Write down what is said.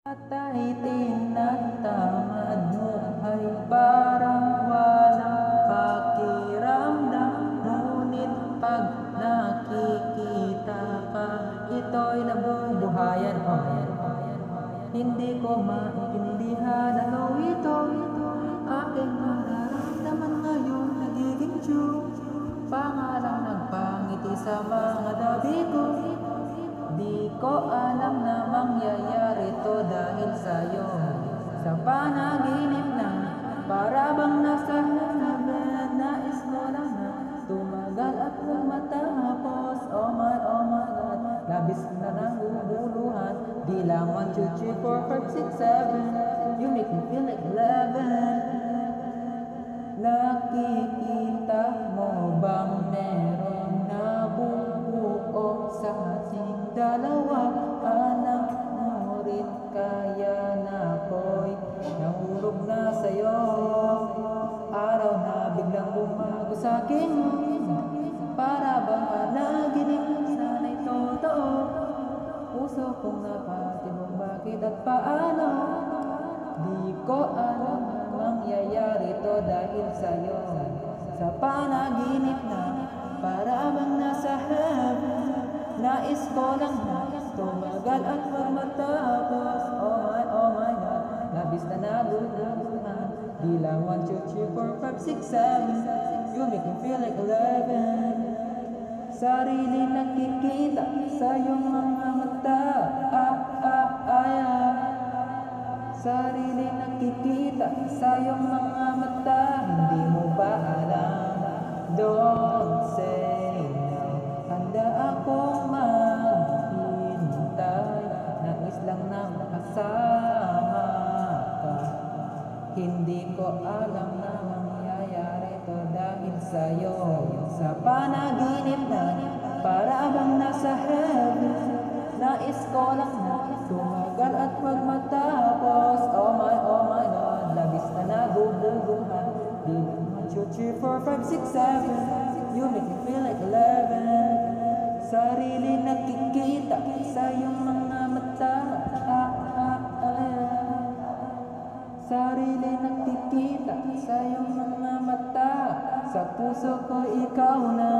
Patay tinatamad mo ay parang walang pakiramdam. Ngunit pag nakikita ka, ito'y nabubuhayan. Hindi ko maintindihan ano ito. Aking nararamdaman ngayon nagiging true. Pangalang nagpangiti sa mga dabi ko. Di ko alam na mangyayari to dahil sa'yo. Sa panaginip na para bang nasa heaven, nais ko lang na tumagal at matapos. Oh my God, labis na nanguguluhan. Di lang 1, 2, 3, 4, 5, 6, 7. You make me feel like 11. Nakikita mo bang meron nabubuo sa ating dalawa? Anak mo rin kaya na ako'y nahulog na sa'yo. Araw na biglang bumago sa'kin, para bang panaginip, sana'y totoo. Puso kong napatibong bakit at paano. Di ko alam na mangyayari to dahil sa'yo. Sa panaginip na para bang nasa heaven, nais ko lang na tumagal at matapos. Oh my God, labis na naguluhan. Di lang 1, 2, 3, 4, 5, 6, 7. You make me feel like 11. Sarili nakikita sa iyong mga mata. Sarili nakikita sa iyong mga mata. Hindi mo ba alam? Don't say no. Handa akong maghintay. Nais lang na makasama ka. Hindi ko alam na mangyayari to dahil sa'yo. Sa panaginip na para bang nasa heaven, nais ko lang na tumagal at matapos. Oh my God, labis na naguguluhan. Di lang 1, 2, 3, 4, 5, 6, 7. You make me feel like 11. Sarili nakikita sa iyong mga mata. Sarili nakikita sa iyong mga mata. Sa puso ko ikaw na.